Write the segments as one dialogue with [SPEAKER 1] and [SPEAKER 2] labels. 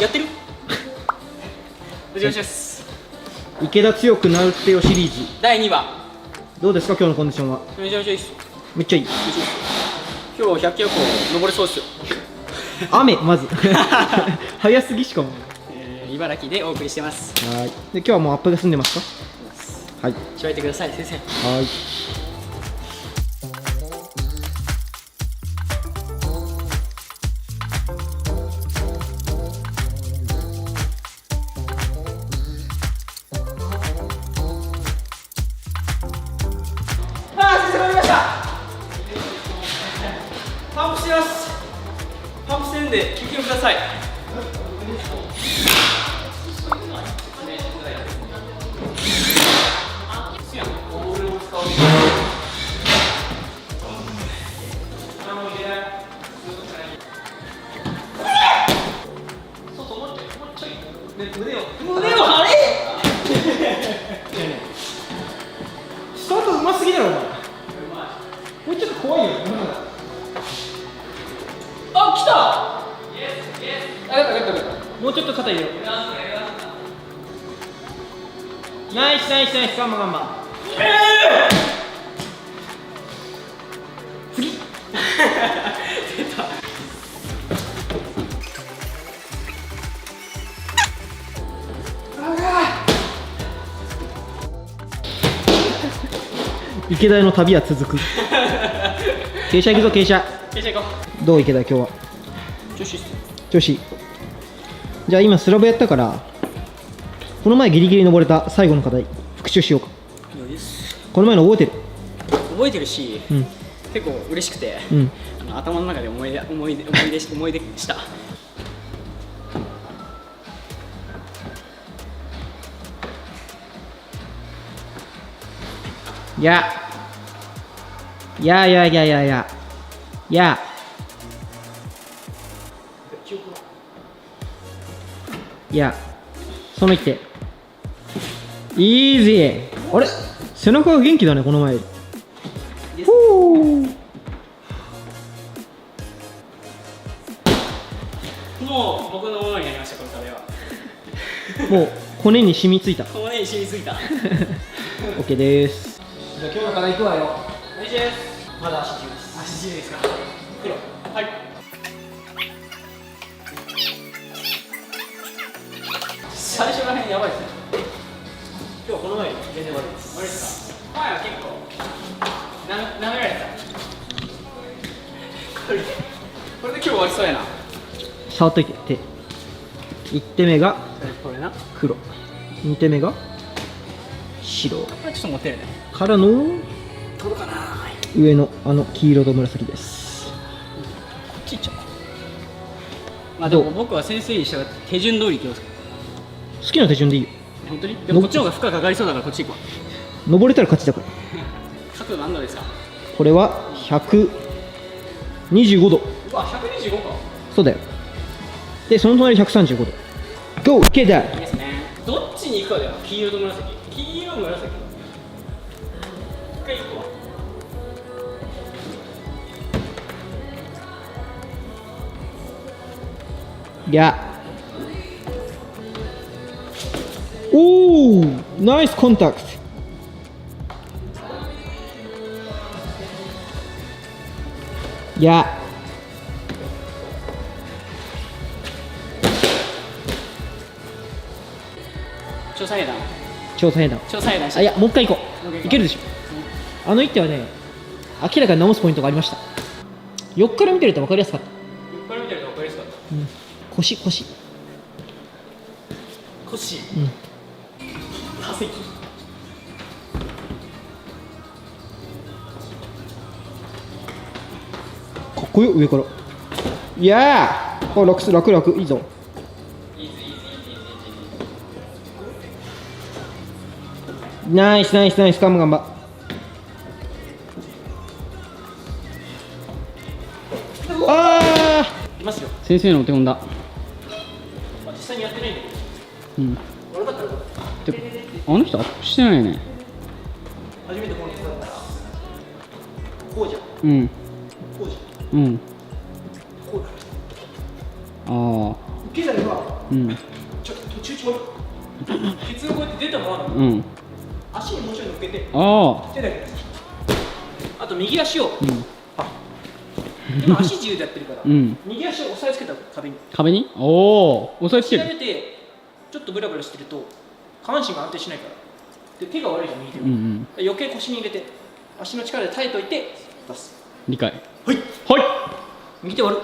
[SPEAKER 1] やってるお願いします。
[SPEAKER 2] 池田強くなるってよシリーズ
[SPEAKER 1] 第2話。
[SPEAKER 2] どうですか今日のコンディションは。
[SPEAKER 1] めちゃめちゃいいっす。
[SPEAKER 2] めっちゃいい。
[SPEAKER 1] 今日100キロ登れそうっすよ。
[SPEAKER 2] 雨まず早すぎしかも。
[SPEAKER 1] 茨城でお送りしてます。
[SPEAKER 2] はい。で今日はもうアップが済んでますか。はい。
[SPEAKER 1] しばいてください先生。
[SPEAKER 2] はい。
[SPEAKER 1] パンプしてます。パンプしてるんで休憩をください。胸を張れ。
[SPEAKER 2] スタートうますぎだろお前。もうちょっと怖いよ。
[SPEAKER 1] あ、来た。あ、やった。
[SPEAKER 2] もうちょっと肩入れよう。ナイスナイスナイス、ガンバガンバ。次。
[SPEAKER 1] 出た。
[SPEAKER 2] 池田への旅は続く。傾斜行くぞ傾斜。
[SPEAKER 1] 傾斜行こ
[SPEAKER 2] どう池田今日は。
[SPEAKER 1] う。調子いいっす。
[SPEAKER 2] 調子いい。じゃあ今スラブやったからこの前ギリギリ登れた最後の課題復習しようか。
[SPEAKER 1] いいです。
[SPEAKER 2] この前の覚えてる。
[SPEAKER 1] 覚えてるし、
[SPEAKER 2] うん
[SPEAKER 1] 結構嬉しくて、
[SPEAKER 2] うん。
[SPEAKER 1] 頭の中で思い出した。
[SPEAKER 2] やその一手イージー。あれ背中が元気だねこの前より。ほー。
[SPEAKER 1] もう僕のものになりましたこの壁は。
[SPEAKER 2] もう骨に染みついた。
[SPEAKER 1] 骨に染みついた。
[SPEAKER 2] OK です。じゃあ今日の課題いくわよ。
[SPEAKER 1] お願いします。
[SPEAKER 2] まだ足中です。
[SPEAKER 1] 足中ですか。黒。はい。最初らへんやばいですね。
[SPEAKER 2] 今日この前より全然悪いです。
[SPEAKER 1] 悪いですか。前は結構なめられた。これで今日終わりそうやな。
[SPEAKER 2] 触っといて手。1手目が
[SPEAKER 1] これな。
[SPEAKER 2] 黒、2手目が白
[SPEAKER 1] これちょっと持ってるね。
[SPEAKER 2] からの
[SPEAKER 1] 届かな。
[SPEAKER 2] 上のあの黄色と紫です。
[SPEAKER 1] こっちいっちゃう。まあでも僕は先生に従って手順通りいきますから。
[SPEAKER 2] 好きな手順でいいよ。
[SPEAKER 1] 本当に？でもこっちの方が負荷かかりそうだからこっち行こう。
[SPEAKER 2] 登れたら勝ちだから。
[SPEAKER 1] 角度何度ですか？
[SPEAKER 2] これは125度。
[SPEAKER 1] うわ、125か。
[SPEAKER 2] そうだよ。でその隣135度。ゴー池田。
[SPEAKER 1] いいですね。どっちに行くかだよ。黄色と紫。黄色紫。一回行くわ。
[SPEAKER 2] おおナイスコンタクト。
[SPEAKER 1] 調査兵団。
[SPEAKER 2] 調査兵団。
[SPEAKER 1] 調査兵団して。
[SPEAKER 2] あ、いやもう一回行こう。いけるでしょ。あの一手はね明らかに直すポイントがありました。横から見てると分かりやすかった。
[SPEAKER 1] 横から見てると分かりやすかった。
[SPEAKER 2] 腰。
[SPEAKER 1] 腰。化石。
[SPEAKER 2] かっこよ上から。いやー楽いいぞ。ナイスガンバ。あ
[SPEAKER 1] いきますよ。
[SPEAKER 2] 先生のお手本だ。
[SPEAKER 1] 実際にやってないんだけど。俺だったらこれ。
[SPEAKER 2] あの人アップしてないね。
[SPEAKER 1] 初めてこの人だったらこうじゃん。こうじゃん。こうだ。
[SPEAKER 2] ああ
[SPEAKER 1] 受け皿は
[SPEAKER 2] うん
[SPEAKER 1] ちょっと途中ケツをこうやって出たまま
[SPEAKER 2] うん
[SPEAKER 1] 足にもうちょい乗っけて
[SPEAKER 2] あ
[SPEAKER 1] 手だけあと右足を
[SPEAKER 2] あうん
[SPEAKER 1] 今足自由でやってるから、
[SPEAKER 2] うん
[SPEAKER 1] 右足を押さえつけた壁に
[SPEAKER 2] 壁におお押さえつける
[SPEAKER 1] 調べてちょっとブラブラしてると下半身が安定しないからで手が悪いじゃん右手は、
[SPEAKER 2] うんうん
[SPEAKER 1] 余計腰に入れて足の力で耐えといて出す
[SPEAKER 2] 理解
[SPEAKER 1] はい
[SPEAKER 2] はい
[SPEAKER 1] 右手割る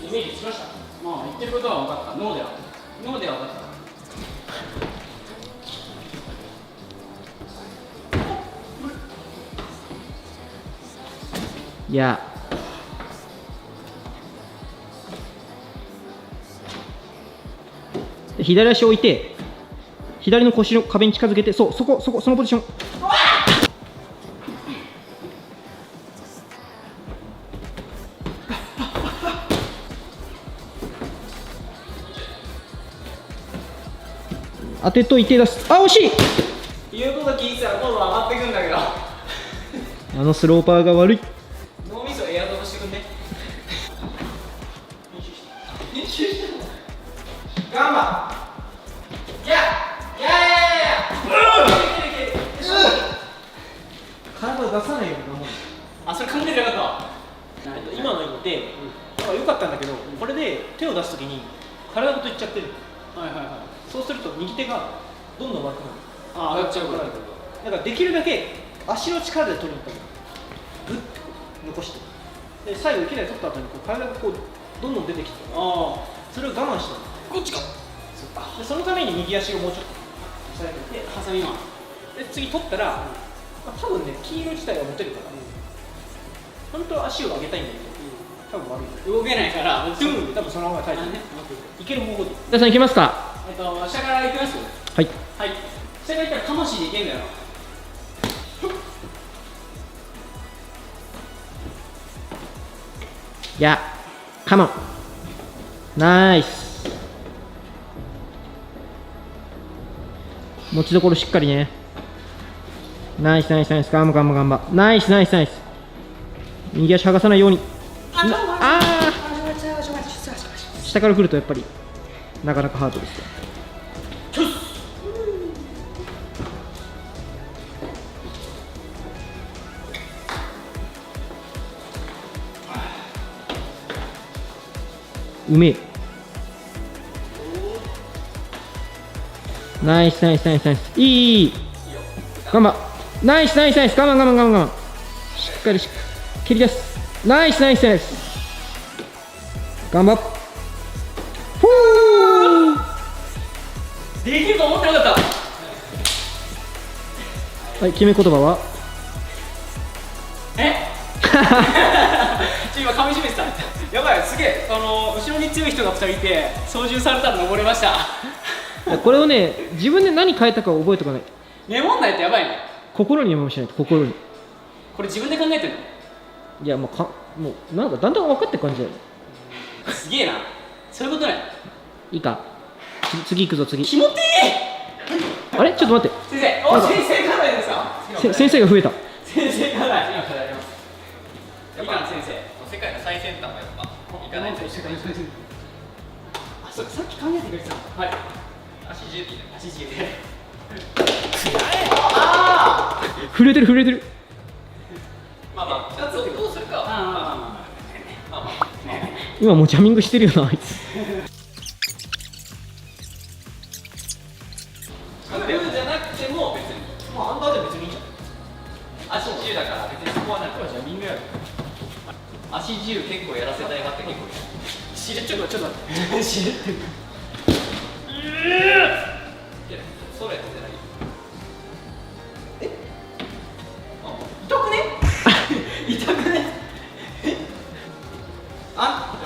[SPEAKER 1] イメージしました。まあ言ってることは分かった。脳では分かった。
[SPEAKER 2] いや左足を置いて左の腰の壁に近づけてそのポジション当てといて出す。あ、惜しい。
[SPEAKER 1] 言うこと聞いてたらどんどん上がってくんだけど
[SPEAKER 2] あのスローパーが悪い。
[SPEAKER 1] 脳みそエアドロしてくんね練習してるのガンバいや体を出さないように頑張るあ、それ考えてなかったわ今の言って良かったんだけどこれで手を出すときに体ごといっちゃってるそうすると右手がどんどん悪くなるああ、上がっちゃうからだからできるだけ足の力で取りに行ったのグッてこう残してで最後いきなり取った後にこう体がこうどんどん出てきてそれを我慢したのこっちかでそのために右足をもうちょっと押さえてハサミマンで次取ったら、多分ね黄色自体は持てるから、本当は足を上げたいんだけど、多分悪い動けないからドゥンって多分そのまま耐えていける方法で
[SPEAKER 2] 皆さんいけますか。
[SPEAKER 1] 下から行きます
[SPEAKER 2] はい
[SPEAKER 1] はい下から行ったら魂でいけんだよ
[SPEAKER 2] いやカモンナイス。持ちどころしっかりね。ナイスナイスナイス。ガンバガンバガンバ。ナイスナイスナイス。右足剥がさないように。ああ下から来るとやっぱりなかなかハードですよ。うめえ。ナイスナイスナイスナイス。いいガンバ。ナイスナイスナイス。ガンバガンバガンバガンバ。しっかり蹴り出す。ナイスナイスナイス。ガンバ。ほー
[SPEAKER 1] できると思ってなかった
[SPEAKER 2] はい、決め言葉は
[SPEAKER 1] 今噛み締めてたやばいすげえ後ろに強い人が2人いて操縦されたら登れました
[SPEAKER 2] これをね、自分で何変えたか覚えておかない。
[SPEAKER 1] メモんないとやばいね
[SPEAKER 2] 心にメモしないと、心に。
[SPEAKER 1] これ自分で考えてるの
[SPEAKER 2] いやもうなんかだんだん分かってく感じだよ。
[SPEAKER 1] すげえなそういうことね
[SPEAKER 2] いいか、次行くぞ次。
[SPEAKER 1] 気持ちいい
[SPEAKER 2] あれちょっと待って、
[SPEAKER 1] 先生お先生課題ですか
[SPEAKER 2] 先生が増えた。
[SPEAKER 1] 先生課題今課題ありますやっぱ先生
[SPEAKER 3] 世界の最先端はやっぱ行かないといけない。
[SPEAKER 1] あ、そうかさっき考えてくれてたのはい
[SPEAKER 3] 足10で
[SPEAKER 1] 80で
[SPEAKER 2] 震えてる震えてる。
[SPEAKER 3] まあまあどうするかはまあまあ
[SPEAKER 2] 今もうジャミングしてるよなあいつ。
[SPEAKER 3] グーじゃなくても別に
[SPEAKER 1] まあアンダーで別にいいじゃん
[SPEAKER 3] 足10だから別にそこはなんか
[SPEAKER 1] じゃあみんなやる
[SPEAKER 3] 足10結構やらせたい派って結構
[SPEAKER 1] 知れちょっと待って知れって
[SPEAKER 3] いやストレートじゃない
[SPEAKER 1] 痛くね痛くねあ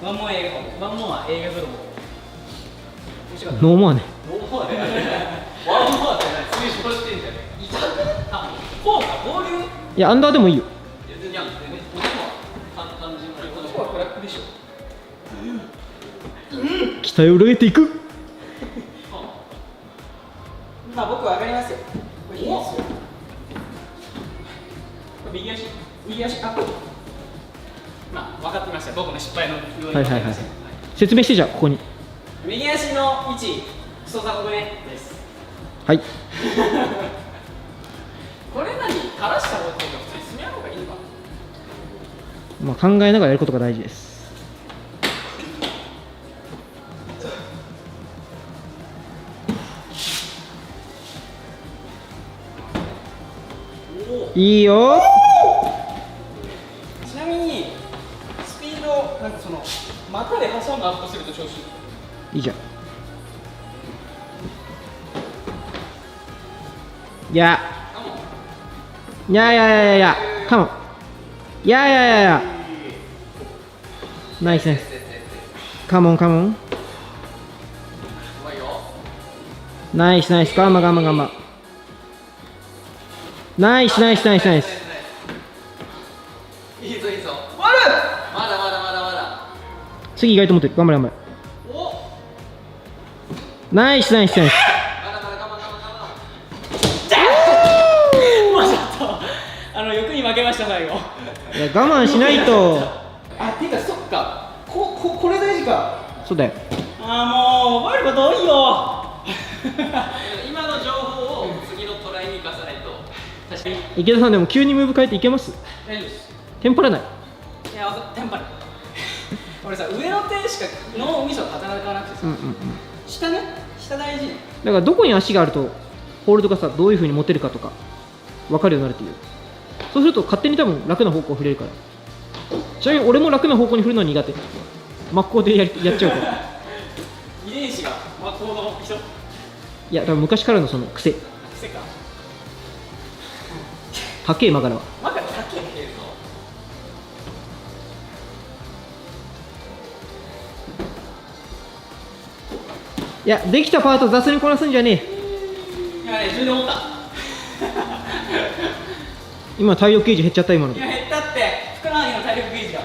[SPEAKER 1] ワンモア映画ワンモア映画泥棒
[SPEAKER 2] ノーモアね。
[SPEAKER 3] ワンモアでワンモアって何推奨してんじゃねえか痛くねあこうかボール
[SPEAKER 2] いやアンダーでもいいよ。
[SPEAKER 3] いや全然男は単純な
[SPEAKER 1] 男はこれでしょ
[SPEAKER 2] 期待を裏切っていく。
[SPEAKER 1] まあ僕は上がりますよこれいいですよ右足あまあ
[SPEAKER 3] 分かってました。僕の失敗の要因
[SPEAKER 2] はいはいはい。説明してじゃあここに。
[SPEAKER 3] 右足の位置、クソザコねです。
[SPEAKER 2] はい。
[SPEAKER 3] これ何、垂らした方が普通に進めやろうがいいのか。
[SPEAKER 2] まあ考えながらやることが大事です。いいよ。
[SPEAKER 3] ちなみにスピードなんかその股で挟んだアップすると調子いい。
[SPEAKER 2] いいじゃん。いや。いやいやいやいや、カモン。いやいやいやいや。ナイスナイス。カモンカモン。ナイスナイス、ガンバガンバガンバ。ナイスナイスナイスナイス。
[SPEAKER 3] いいぞいいぞ。まだまだまだまだ。
[SPEAKER 2] 次意外と持ってる。頑張れ頑張れ。
[SPEAKER 3] お。
[SPEAKER 2] ナイスナイスナイス。
[SPEAKER 3] まだまだ我慢我慢我慢。ちょっと欲に負けました最後。
[SPEAKER 2] いや我慢しないと。
[SPEAKER 3] あ、てかそっか。これ大事か。
[SPEAKER 2] そうだよ。
[SPEAKER 3] もう覚えること多いよ。今の情報を次のトライに生かさないと。確かに。
[SPEAKER 2] 池田さんでも急にムーブ変えていけます？
[SPEAKER 3] 大丈夫です。
[SPEAKER 2] テンパらない。
[SPEAKER 3] いや、テンパる。俺さ、上の手しか脳みそ働かなくてさ、下ね、下大事ね。
[SPEAKER 2] だからどこに足があるとホールドがさどういう風に持てるかとか分かるようになるっていう。そうすると勝手に多分楽な方向を振れるから。ちなみに俺も楽な方向に振るのは苦手。真っ向でやっちゃうから。
[SPEAKER 3] 遺伝子が真っ向の人。
[SPEAKER 2] いや多分昔からのその癖。
[SPEAKER 3] 癖か。
[SPEAKER 2] 高え曲がらは。
[SPEAKER 3] まだ高いけど。
[SPEAKER 2] いやできたパート雑にこなすんじゃねえ。
[SPEAKER 3] 今ね、自分で思った。
[SPEAKER 2] 今体力ゲージ減っちゃった今ので。
[SPEAKER 3] 今減ったって、ふくらはぎの体力ゲージが。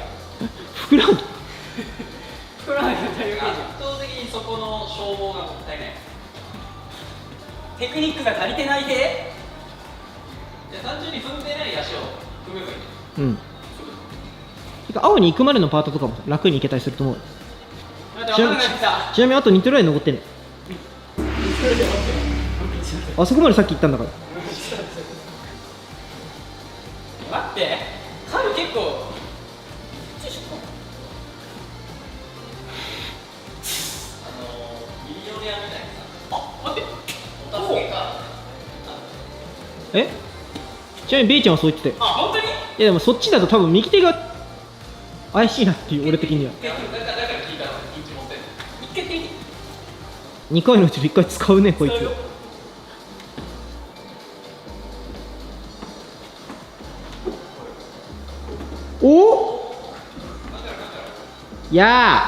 [SPEAKER 2] ふくらはぎ。
[SPEAKER 3] ふくらはぎの体力ゲージ。圧倒的にそこの消耗がもったいない。テクニックが足りてないで。いや、単純に踏んでない足を踏めばいい。
[SPEAKER 2] うん。てか青に行くまでのパートとかも楽に行けたりすると思う。ちなみにあと2トライ残ってね。あそこまでさっき行ったんだから。
[SPEAKER 3] 待って、彼結構ミリオネアみたいなさ。あ、待って、お助けか。
[SPEAKER 2] えちなみにベイちゃんはそう言ってたよ。
[SPEAKER 3] あ、本当に？
[SPEAKER 2] いやでもそっちだと多分右手が怪しいなっていう俺的には。
[SPEAKER 3] だから聞いたの、ピンチ持ってる。一回やってみて。
[SPEAKER 2] 2回のうちの1回使うねこいつ。おや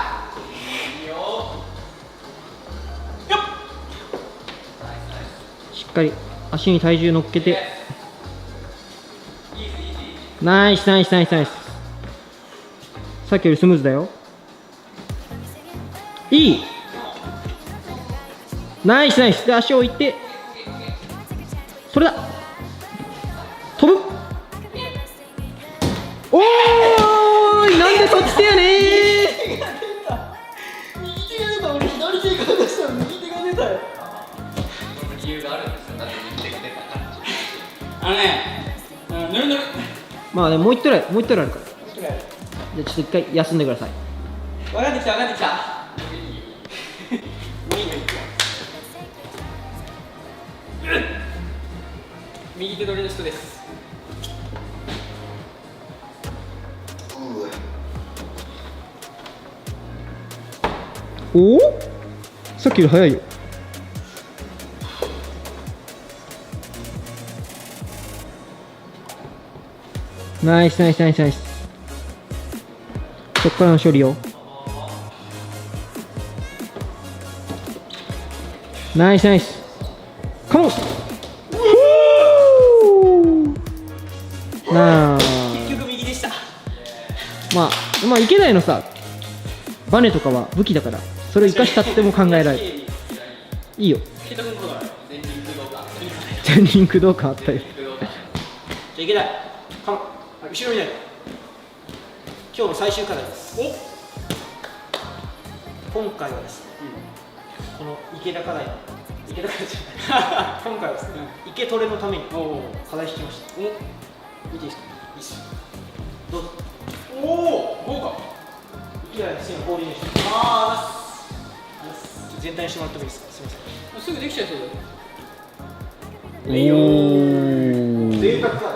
[SPEAKER 2] ーしっかり足に体重乗っけて。ナイスナイスナイスナイス。さっきよりスムーズだよ。いい。ナイスナイス。で足を置いてそれだ。飛ぶ。おーい、なんでそっち手やねー。
[SPEAKER 3] 右手が出た。俺左手から出したら右手が出たよ。理由があるんですよ。だって右手が出たから。ぬるぬる。
[SPEAKER 2] まあでももう一トライあるから。じゃあちょっと一回休んでください。
[SPEAKER 3] 分かってきた分かってきた。右手取りの人です。
[SPEAKER 2] おおさっきより早いよ。ナイスナイスナイスナイス。そっからの処理よ。ナイスナイス。カモン。なあ
[SPEAKER 3] 結局右でした。
[SPEAKER 2] まあ池内のさバネとかは武器だからそれを生かしたっても考えられる。いいよ。全リンクどうかあったよ。
[SPEAKER 3] じゃあいけない。カモン。後ろ見ない。
[SPEAKER 1] 今日の最終課題です。今回はですね、この池田課題の池田課題じゃない今回はですね、池トレのために課題引きました。見ていいですか？いいっすよ。どうぞ。
[SPEAKER 3] おお、豪華。
[SPEAKER 1] 池田先生のコーディネーション。全体にしてもらってもいいですか？すみません。
[SPEAKER 3] すぐできちゃいそうだよ。
[SPEAKER 2] おー。
[SPEAKER 1] 贅沢課題。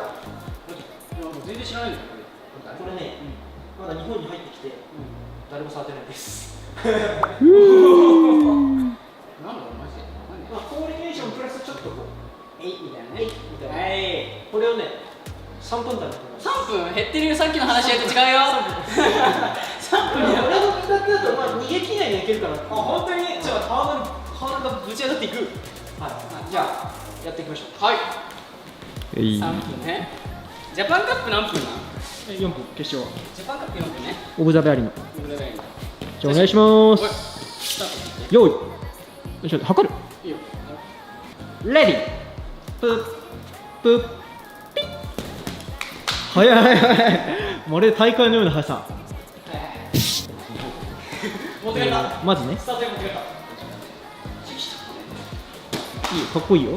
[SPEAKER 3] 全然知らないんだよ
[SPEAKER 1] これね、まだ日本に入ってきて、誰も触ってないです。
[SPEAKER 3] なんだろうマジで。
[SPEAKER 1] まあ、コーディネーションプラスちょっとこう、みたいなね、みたいな。
[SPEAKER 3] はい。
[SPEAKER 1] これをね、3分間やってみます。
[SPEAKER 3] 3分減ってるよ、さっきの話し合いと違うよ。3分や。
[SPEAKER 1] 俺の企画だと、まあ、逃げ切りないでいけるから。本当に、じゃあ、ハードルがぶち上がっていく。はい。じゃあ、やっていきましょう。
[SPEAKER 3] はい。
[SPEAKER 2] はい
[SPEAKER 3] 3分ね。ジャパンカップ何分なの
[SPEAKER 1] 4分、決勝。
[SPEAKER 3] ジャパンカップ4分ね。
[SPEAKER 2] オブザベアリの。
[SPEAKER 3] どれぐらい
[SPEAKER 2] じゃあお願いしま
[SPEAKER 3] おい
[SPEAKER 2] す。
[SPEAKER 3] スタート。
[SPEAKER 2] 用意。よいしょ、測る。
[SPEAKER 3] いいよ。
[SPEAKER 2] レディー。プップッピッ。早い早い早い。まるで大会のような速さ。
[SPEAKER 3] 持ってかれた。
[SPEAKER 2] まずね、
[SPEAKER 3] スタートで持ってかれた。
[SPEAKER 2] いいよ、かっこいいよ。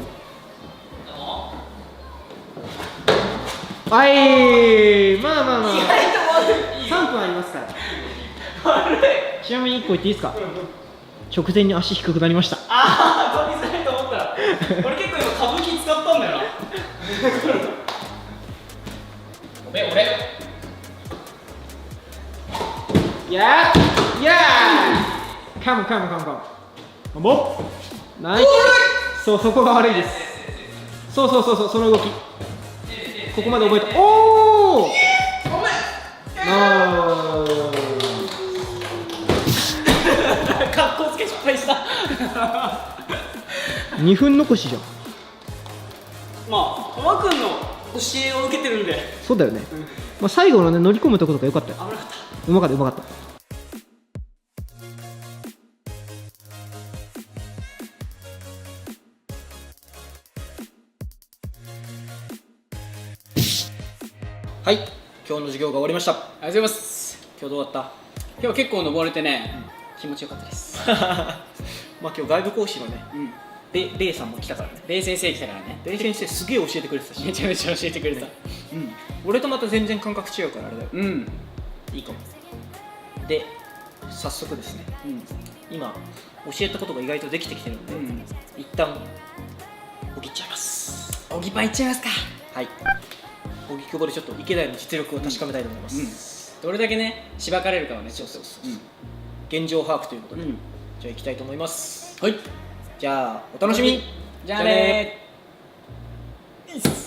[SPEAKER 2] はい、まあまあまあ。3分ありますから。ちなみに1個言っていいですか？直前に足低くなりました。
[SPEAKER 3] ああ、飛びづらいと思ったら。俺結構今歌舞伎使ったんだよな。俺。
[SPEAKER 2] やーやーカムカムカムカム。もうナイス。そう、そこが悪いです。そう、その動き。ここまで覚えた。おお。
[SPEAKER 3] 格好つけ失敗した。
[SPEAKER 2] 2分残しじゃん。
[SPEAKER 3] まあ、トマ君の教えを受けてるんで。
[SPEAKER 2] そうだよね。まあ、最後のね、乗り込むところとか良かったよ。
[SPEAKER 3] 危なかった。
[SPEAKER 2] うまかったうまかった。
[SPEAKER 1] はい、今日の授業が終わりました。
[SPEAKER 3] ありがとうございます。
[SPEAKER 1] 今日どうだっ
[SPEAKER 3] 今日結構登れてね、気持ちよかったです。
[SPEAKER 1] た？まあ今日外部講師のね、
[SPEAKER 3] うん。
[SPEAKER 1] レイさんも来たからね。
[SPEAKER 3] レイ先生来たからね。
[SPEAKER 1] レイ先生すげえ教えてくれてたし、
[SPEAKER 3] めちゃめちゃ教えてくれた。
[SPEAKER 1] 俺とまた全然感覚違うからあれだよ。
[SPEAKER 3] うん。
[SPEAKER 1] いいかも。で、早速ですね、今教えたことが意外とできてきてるので、一旦おぎっちゃいます。
[SPEAKER 3] おぎぱいいっちゃいますか。
[SPEAKER 1] はい。おぎくぼでちょっと池田の実力を確かめたいと思います。
[SPEAKER 3] どれだけね、しばかれるかはね、
[SPEAKER 1] そう。現状把握ということで、じゃあ行きたいと思います。
[SPEAKER 3] はい。
[SPEAKER 1] じゃあお楽しみに。
[SPEAKER 3] じゃあねー。